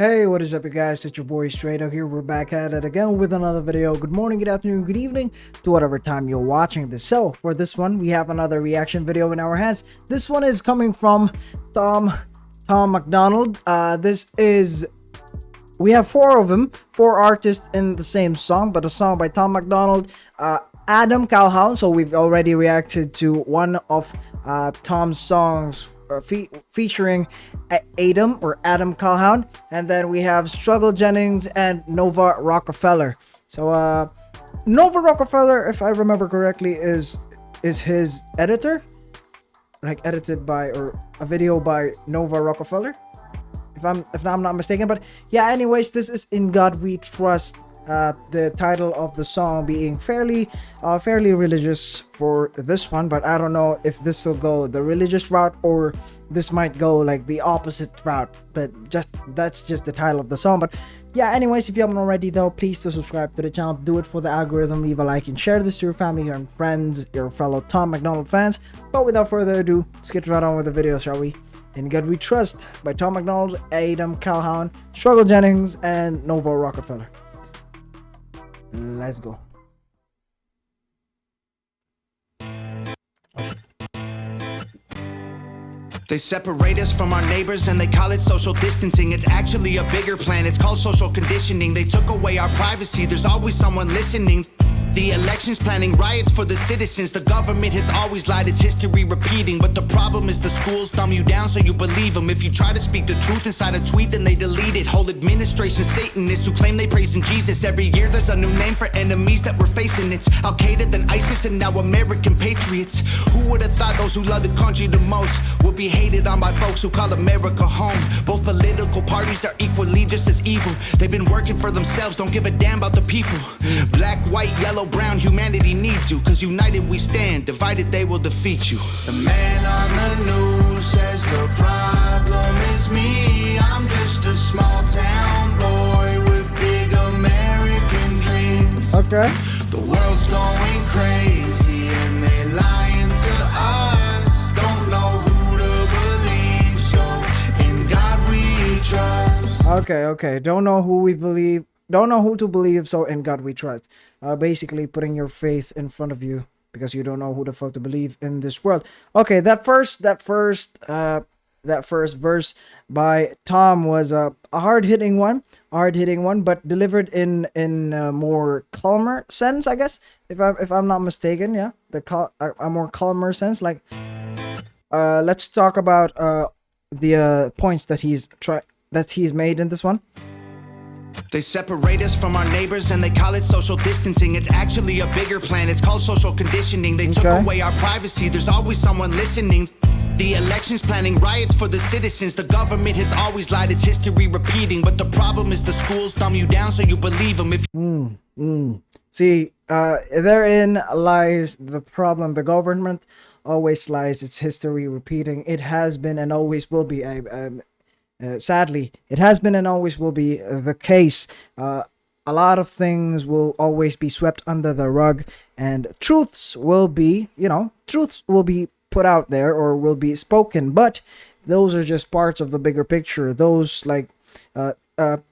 Hey, what is up, you guys? It's your boy straydog here. We're back at it again with another video. Good morning, good afternoon, good evening to whatever time you're watching this. So for this one, we have another reaction video in our hands. This one is coming from Tom MacDonald. We have four artists in the same song, but a song by Tom MacDonald, Adam Calhoun. So we've already reacted to one of Tom's songs featuring Adam Calhoun, and then we have Jennings and Nova Rockafeller. So Nova Rockafeller, if I remember correctly, is his editor, like edited by, or a video by Nova Rockafeller, if I'm not mistaken. But yeah, anyways, this is In God We Trust. The title of the song being fairly religious for this one, but I don't know if this will go the religious route or this might go like the opposite route, but that's just the title of the song. But yeah, anyways, if you haven't already though, please do subscribe to the channel, do it for the algorithm, leave a like and share this to your family and friends, your fellow Tom MacDonald fans. But without further ado, let's get right on with the video, shall we? In God We Trust by Tom MacDonald, Adam Calhoun, Jennings, and Nova Rockafeller. Let's go. They separate us from our neighbors and they call it social distancing. It's actually a bigger plan, it's called social conditioning. They took away our privacy, there's always someone listening. The elections planning riots for the citizens. The government has always lied, it's history repeating. But the problem is the schools dumb you down so you believe them. If you try to speak the truth inside a tweet, then they delete it. Whole administration Satanists who claim they praise in Jesus. Every year there's a new name for enemies that we're facing. It's Al-Qaeda, then ISIS, and now American patriots. Who would have thought those who love the country the most would be hated on by folks who call America home? Both political parties are equally just as evil. They've been working for themselves, don't give a damn about the people. Black, white, yellow, brown, humanity needs you. Cause united we stand, divided they will defeat you. The man on the news says the problem is me. I'm just a small town boy with big American dreams. Okay. The world's going crazy and they lying to us. Don't know who to believe, so in God we trust. Okay. Don't know who to believe, so in God we trust. Basically putting your faith in front of you because you don't know who the fuck to believe in this world. Okay, that first verse by Tom was a hard-hitting one, but delivered in a more calmer sense, I guess, if I'm not mistaken. Yeah, a more calmer sense. Like, let's talk about the points that he's made in this one. They separate us from our neighbors and they call it social distancing. It's actually a bigger plan, it's called social conditioning. They took away our privacy, there's always someone listening. The elections planning riots for the citizens. The government has always lied, it's history repeating. But the problem is the schools dumb you down so you believe them. See, therein lies the problem. The government always lies, it's history repeating. It has been and always will be. Sadly, it has been and always will be the case. A lot of things will always be swept under the rug, and truths will be put out there or will be spoken, but those are just parts of the bigger picture. Those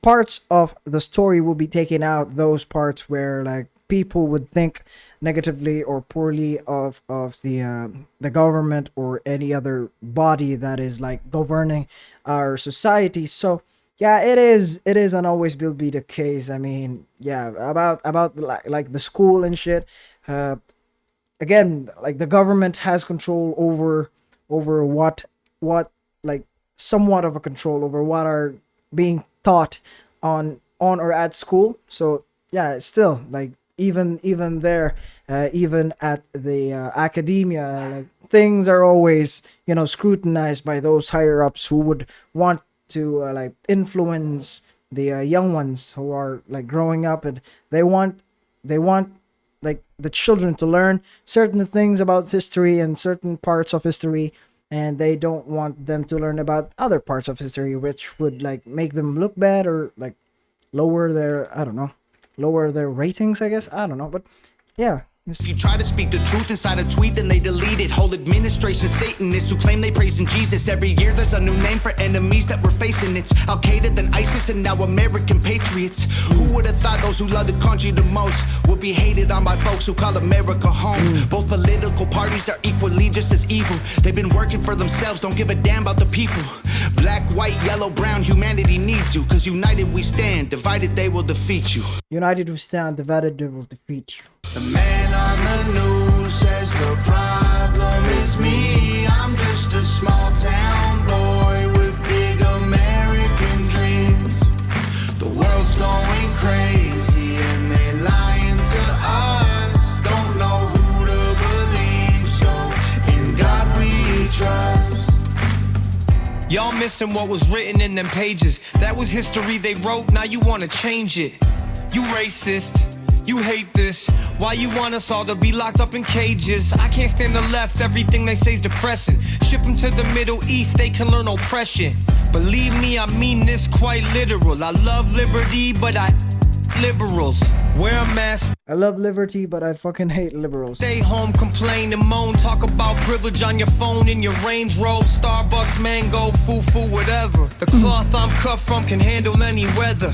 parts of the story will be taken out, those parts where like people would think negatively or poorly of the government or any other body that is like governing our society. So yeah, it is and always will be the case. I mean, yeah, about like the school and shit. Again, like the government has control over what like somewhat of a control over what are being taught on or at school. So yeah, it's still like even there, even at the academia, like things are always scrutinized by those higher ups who would want to like influence the young ones who are like growing up, and they want like the children to learn certain things about history and certain parts of history, and they don't want them to learn about other parts of history, which would like make them look bad or like lower their ratings, I guess. I don't know, but yeah, If you try to speak the truth inside a tweet, then they delete it. Whole administration Satanists who claim they praise in Jesus. Every year there's a new name for enemies that we're facing. It's Al-Qaeda, then ISIS, and now American patriots. Who would have thought those who love the country the most would be hated on by folks who call America home? Both political parties are equally just as evil. They've been working for themselves, don't give a damn about the people. Black, white, yellow, brown, humanity needs you. Cause united we stand, divided they will defeat you. United we stand, divided they will defeat you. The man on the news says the problem is me. I'm just a small town boy with big American dreams. The world's going crazy and they lying to us. Don't know who to believe, so in God we trust. Y'all missing what was written in them pages. That was history they wrote, now you wanna change it. You racist. You hate this. Why you want us all to be locked up in cages? I can't stand the left, everything they say's depressing. Ship them to the Middle East, they can learn oppression. Believe me, I mean this quite literal. I love liberty, but I liberals. Wear a mask. I love liberty, but I fucking hate liberals. Stay home, complain and moan. Talk about privilege on your phone in your Range Rover, Starbucks, mango, foo-foo, whatever. The cloth I'm cut from can handle any weather.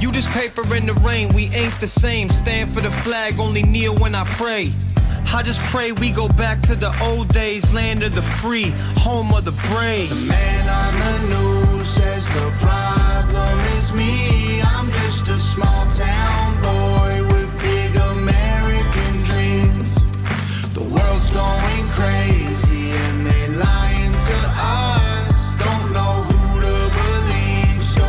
You just paper in the rain, we ain't the same. Stand for the flag, only kneel when I pray. I just pray we go back to the old days, land of the free, home of the brave. The man on the news says the problem is me. I'm just a small town boy with big American dreams. The world's going crazy and they lying to us. Don't know who to believe, so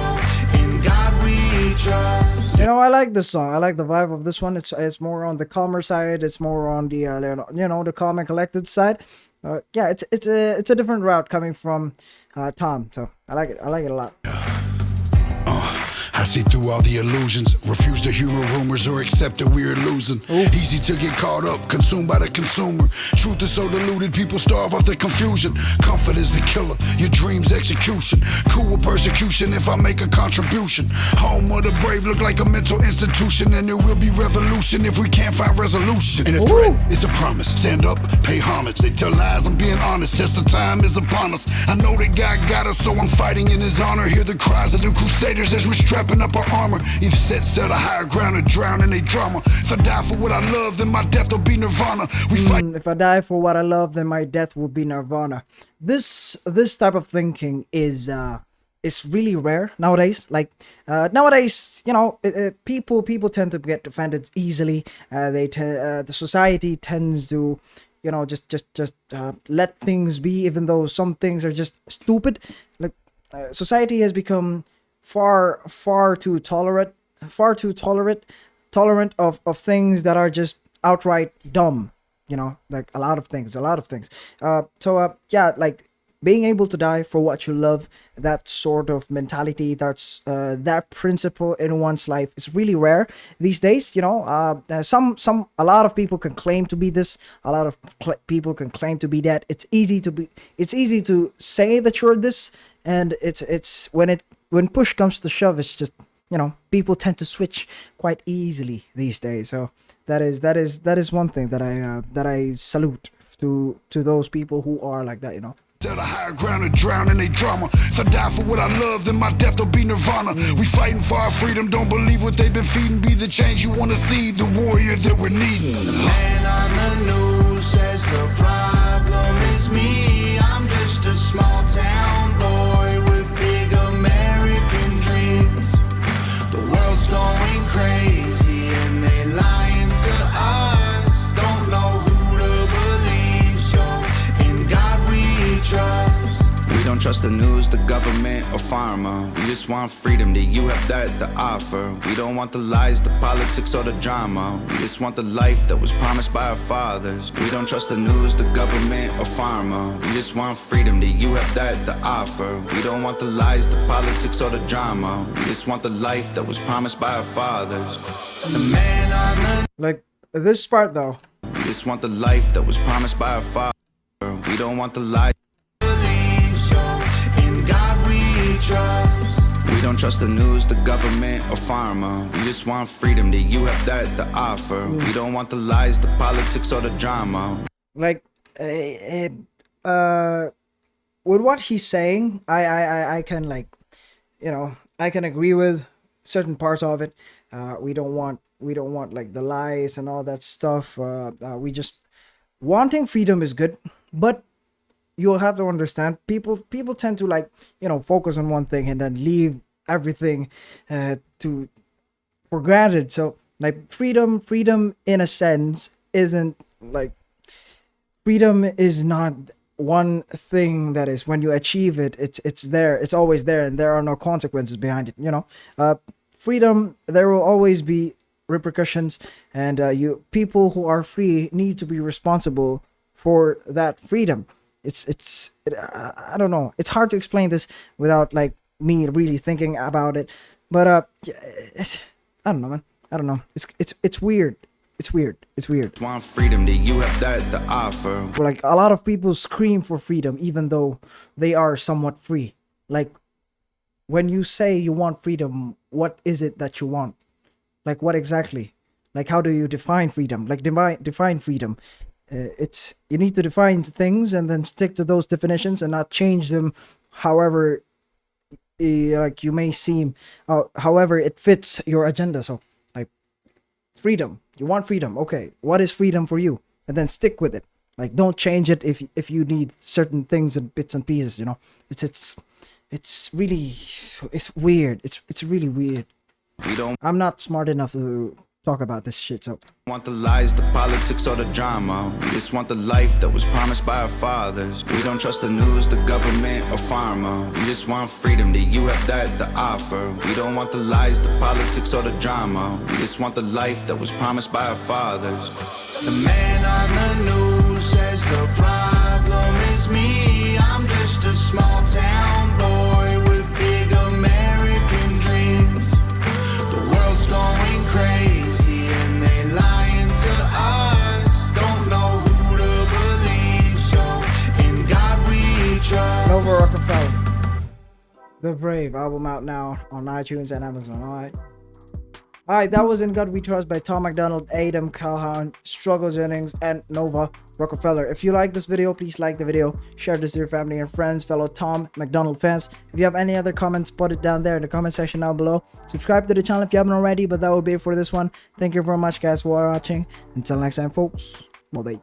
in God we trust. You know, I like this song. I like the vibe of this one. It's more on the calmer side. It's more on the the calm and collected side. Yeah, it's a different route coming from Tom. So I like it. I like it a lot. I see through all the illusions, refuse to humor rumors or accept that we're losing. Easy to get caught up, consumed by the consumer. Truth is so diluted, people starve off the confusion. Comfort is the killer, your dreams execution. Cool with persecution if I make a contribution. Home of the brave look like a mental institution, and there will be revolution if we can't find resolution. And a threat is a promise, stand up, pay homage. They tell lies, I'm being honest, test the time is upon us. I know that God got us, so I'm fighting in his honor. Hear the cries of the crusaders as we're strapping up our armor. Either set the higher ground or drown in a drama. If I die for what I love, then my death will be nirvana. We fight. If I die for what I love, then my death will be nirvana. This type of thinking is really rare nowadays. Like nowadays, people tend to get offended easily. The society tends to just let things be, even though some things are just stupid. Like society has become far too tolerant of things that are just outright dumb, like a lot of things. Like being able to die for what you love, that sort of mentality, that principle in one's life is really rare these days. A lot of people can claim to be this, a lot of people can claim to be that. It's easy to say that you're this, and it's when push comes to shove, it's just, people tend to switch quite easily these days. So that is one thing that I salute to those people who are like that. To the higher ground and drown in a drama. If I die for what I love, then my death will be nirvana. We fighting for our freedom, don't believe what they've been feeding. Be the change you want to see, the warrior that we're needing. The man on the news says the problem is me. I'm just a small town boy with big American dreams. The world's going crazy and they lying to us. Don't know who to believe, so in God we trust. We don't trust the news, the government, or pharma. We just want freedom, that you have that to offer. We don't want the lies, the politics, or the drama. We just want the life that was promised by our fathers. We don't trust the news, the government, or pharma. We just want freedom, that you have that to offer. We don't want the lies, the politics, or the drama. We just want the life that was promised by our fathers. The man on the... Like, this part though. We just want the life that was promised by our father. We don't want the life. We We don't trust the news, the government, or pharma. We just want freedom, that you have that to offer. We don't want the lies, the politics, or the drama. Like, with what he's saying, I can, like, you know, I can agree with certain parts of it. We don't want like the lies and all that stuff. We just wanting freedom is good, but you'll have to understand people tend to, like, you know, focus on one thing and then leave everything for granted. So, like, freedom in a sense isn't like, freedom is not one thing that is, when you achieve it, it's there, it's always there, and there are no consequences behind it, you know. Freedom, there will always be repercussions, and people who are free need to be responsible for that freedom. I don't know, it's hard to explain this without, like, me really thinking about it, but I don't know, man. I don't know, it's weird. It's weird. Want freedom, that you have that to offer. Like, a lot of people scream for freedom even though they are somewhat free. Like, when you say you want freedom, what is it that you want? Like, what exactly? Like, how do you define freedom? Like, define freedom. It's, you need to define things and then stick to those definitions and not change them however like you may seem, however it fits your agenda. So, like, freedom, you want freedom, okay, what is freedom for you? And then stick with it. Like, don't change it if you need certain things and bits and pieces, you know. It's really, it's weird. It's really weird. I'm not smart enough to talk about this shit, so. Want the lies, the politics, or the drama. We just want the life that was promised by our fathers. We don't trust the news, the government, or pharma. We just want freedom, that you have that to offer. We don't want the lies, the politics, or the drama. We just want the life that was promised by our fathers. The man on the news says the problem is me. I'm just a small town boy with big American dreams. The world's going crazy and they lying to us. Don't know who to believe, so in God we trust. Nova Rockafeller, The Brave album out now on iTunes and Amazon. Alright, that was In God We Trust by Tom MacDonald, Adam Calhoun, Struggle Jennings, and Nova Rockafeller. If you like this video, please like the video, share this to your family and friends, fellow Tom MacDonald fans. If you have any other comments, put it down there in the comment section down below. Subscribe to the channel if you haven't already, but that will be it for this one. Thank you very much, guys, for watching. Until next time, folks. Bye-bye.